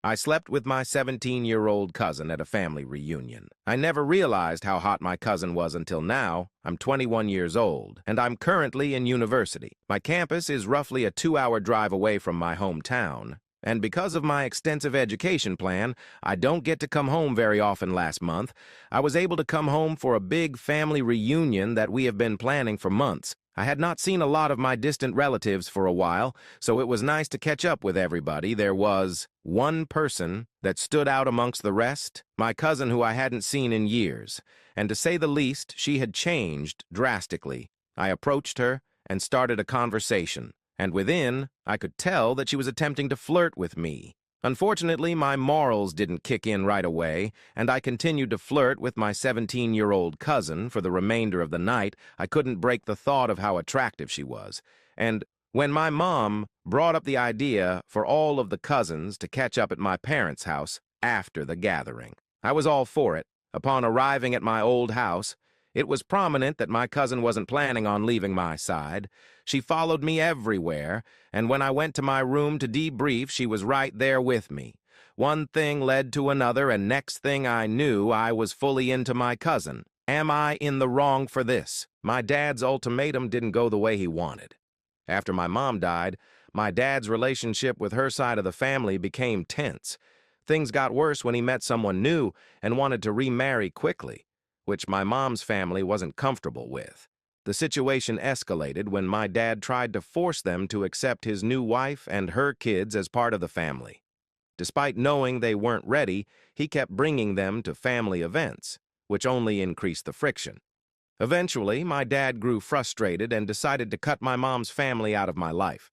I slept with my 17-year-old cousin at a family reunion. I never realized how hot my cousin was until now. I'm 21 years old, and I'm currently in university. My campus is roughly a 2-hour drive away from my hometown, and because of my extensive education plan, I don't get to come home very often. Last month, I was able to come home for a big family reunion that we have been planning for months. I had not seen a lot of my distant relatives for a while, so it was nice to catch up with everybody. There was one person that stood out amongst the rest, my cousin who I hadn't seen in years, and to say the least, she had changed drastically. I approached her and started a conversation, and within, I could tell that she was attempting to flirt with me. Unfortunately, my morals didn't kick in right away, and I continued to flirt with my 17-year-old cousin for the remainder of the night. I couldn't break the thought of how attractive she was. And when my mom brought up the idea for all of the cousins to catch up at my parents' house after the gathering, I was all for it. Upon arriving at my old house, it was prominent that my cousin wasn't planning on leaving my side. She followed me everywhere, and when I went to my room to debrief, she was right there with me. One thing led to another, and next thing I knew, I was fully into my cousin. Am I in the wrong for this? My dad's ultimatum didn't go the way he wanted. After my mom died, my dad's relationship with her side of the family became tense. Things got worse when he met someone new and wanted to remarry quickly, which my mom's family wasn't comfortable with. The situation escalated when my dad tried to force them to accept his new wife and her kids as part of the family. Despite knowing they weren't ready, he kept bringing them to family events, which only increased the friction. Eventually, my dad grew frustrated and decided to cut my mom's family out of my life.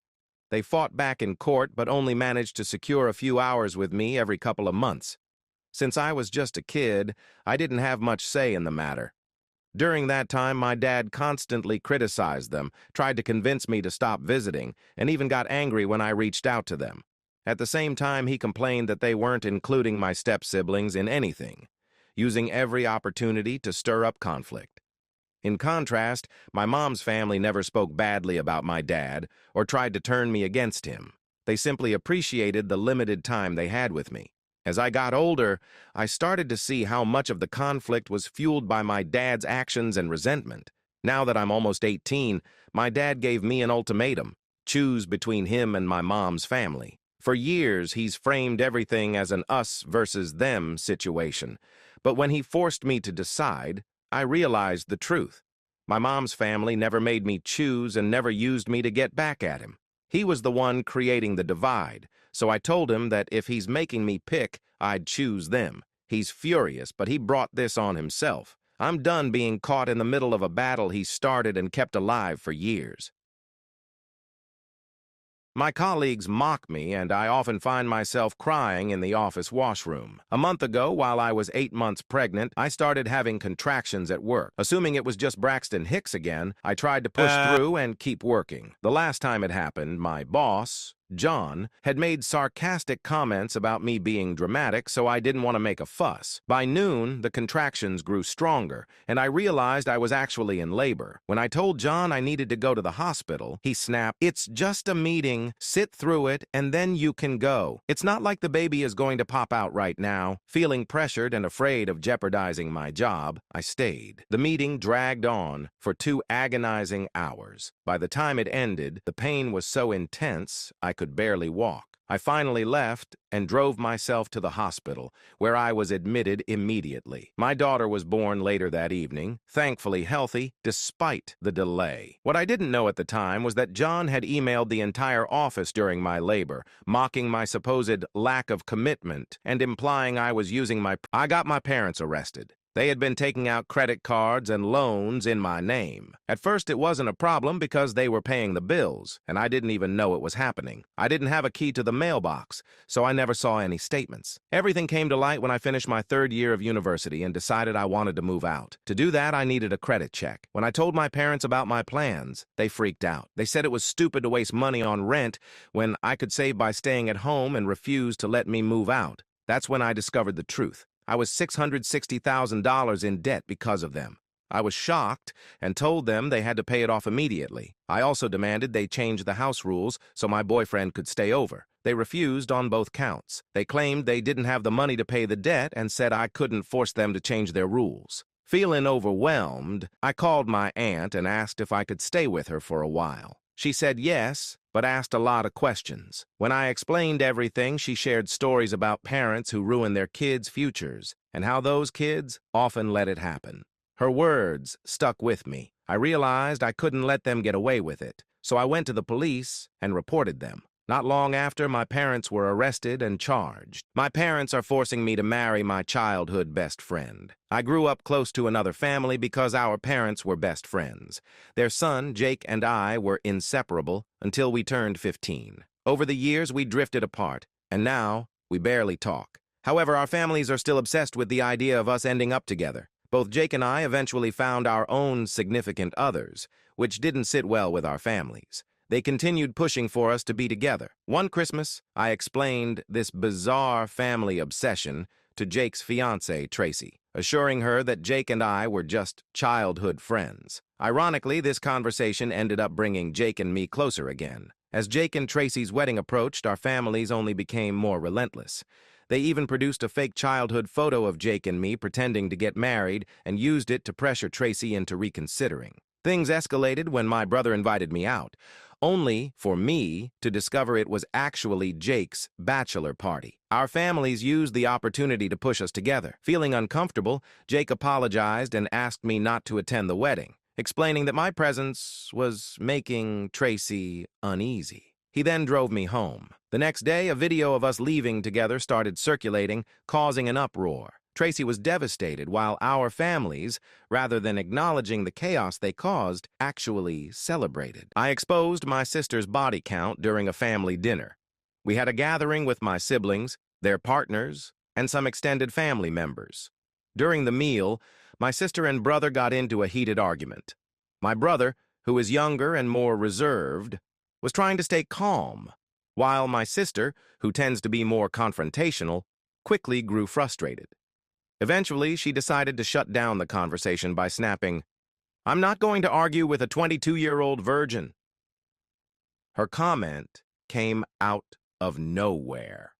They fought back in court but only managed to secure a few hours with me every couple of months. Since I was just a kid, I didn't have much say in the matter. During that time, my dad constantly criticized them, tried to convince me to stop visiting, and even got angry when I reached out to them. At the same time, he complained that they weren't including my step-siblings in anything, using every opportunity to stir up conflict. In contrast, my mom's family never spoke badly about my dad or tried to turn me against him. They simply appreciated the limited time they had with me. As I got older, I started to see how much of the conflict was fueled by my dad's actions and resentment. Now that I'm almost 18, my dad gave me an ultimatum: choose between him and my mom's family. For years, he's framed everything as an us versus them situation. But when he forced me to decide, I realized the truth. My mom's family never made me choose and never used me to get back at him. He was the one creating the divide, so I told him that if he's making me pick, I'd choose them. He's furious, but he brought this on himself. I'm done being caught in the middle of a battle he started and kept alive for years. My colleagues mock me, and I often find myself crying in the office washroom. A month ago, while I was 8 months pregnant, I started having contractions at work. Assuming it was just Braxton Hicks again, I tried to push through and keep working. The last time it happened, my boss, John, had made sarcastic comments about me being dramatic, so I didn't want to make a fuss. By noon, the contractions grew stronger, and I realized I was actually in labor. When I told John I needed to go to the hospital, he snapped, "It's just a meeting. Sit through it, and then you can go. It's not like the baby is going to pop out right now." Feeling pressured and afraid of jeopardizing my job, I stayed. The meeting dragged on for 2 agonizing hours. By the time it ended, the pain was so intense I could barely walk. I finally left and drove myself to the hospital, where I was admitted immediately. My daughter was born later that evening, thankfully healthy, despite the delay. What I didn't know at the time was that John had emailed the entire office during my labor, mocking my supposed lack of commitment and implying I was using I got my parents arrested. They had been taking out credit cards and loans in my name. At first, it wasn't a problem because they were paying the bills, and I didn't even know it was happening. I didn't have a key to the mailbox, so I never saw any statements. Everything came to light when I finished my 3rd year of university and decided I wanted to move out. To do that, I needed a credit check. When I told my parents about my plans, they freaked out. They said it was stupid to waste money on rent when I could save by staying at home, and refused to let me move out. That's when I discovered the truth. I was $660,000 in debt because of them. I was shocked and told them they had to pay it off immediately. I also demanded they change the house rules so my boyfriend could stay over. They refused on both counts. They claimed they didn't have the money to pay the debt and said I couldn't force them to change their rules. Feeling overwhelmed, I called my aunt and asked if I could stay with her for a while. She said yes, but asked a lot of questions. When I explained everything, she shared stories about parents who ruin their kids' futures and how those kids often let it happen. Her words stuck with me. I realized I couldn't let them get away with it, so I went to the police and reported them. Not long after, my parents were arrested and charged. My parents are forcing me to marry my childhood best friend. I grew up close to another family because our parents were best friends. Their son, Jake, and I were inseparable until we turned 15. Over the years, we drifted apart, and now we barely talk. However, our families are still obsessed with the idea of us ending up together. Both Jake and I eventually found our own significant others, which didn't sit well with our families. They continued pushing for us to be together. One Christmas, I explained this bizarre family obsession to Jake's fiancée, Tracy, assuring her that Jake and I were just childhood friends. Ironically, this conversation ended up bringing Jake and me closer again. As Jake and Tracy's wedding approached, our families only became more relentless. They even produced a fake childhood photo of Jake and me pretending to get married and used it to pressure Tracy into reconsidering. Things escalated when my brother invited me out, only for me to discover it was actually Jake's bachelor party. Our families used the opportunity to push us together. Feeling uncomfortable, Jake apologized and asked me not to attend the wedding, explaining that my presence was making Tracy uneasy. He then drove me home. The next day, a video of us leaving together started circulating, causing an uproar. Tracy was devastated, while our families, rather than acknowledging the chaos they caused, actually celebrated. I exposed my sister's body count during a family dinner. We had a gathering with my siblings, their partners, and some extended family members. During the meal, my sister and brother got into a heated argument. My brother, who is younger and more reserved, was trying to stay calm, while my sister, who tends to be more confrontational, quickly grew frustrated. Eventually, she decided to shut down the conversation by snapping, "I'm not going to argue with a 22-year-old virgin." Her comment came out of nowhere.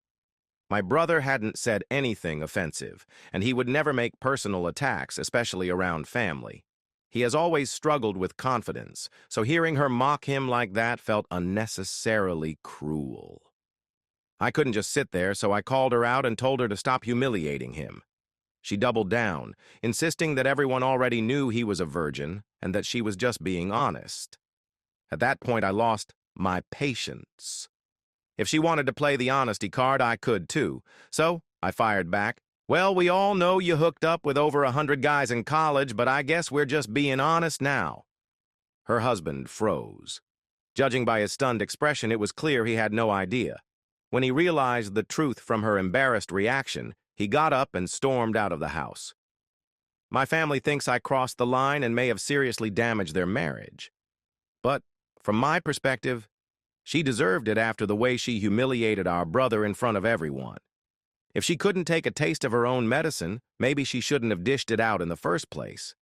My brother hadn't said anything offensive, and he would never make personal attacks, especially around family. He has always struggled with confidence, so hearing her mock him like that felt unnecessarily cruel. I couldn't just sit there, so I called her out and told her to stop humiliating him. She doubled down, insisting that everyone already knew he was a virgin and that she was just being honest. At that point, I lost my patience. If she wanted to play the honesty card, I could too. So I fired back, "Well, we all know you hooked up with over 100 guys in college, but I guess we're just being honest now." Her husband froze. Judging by his stunned expression, it was clear he had no idea. When he realized the truth from her embarrassed reaction, he got up and stormed out of the house. My family thinks I crossed the line and may have seriously damaged their marriage. But from my perspective, she deserved it after the way she humiliated our brother in front of everyone. If she couldn't take a taste of her own medicine, maybe she shouldn't have dished it out in the first place.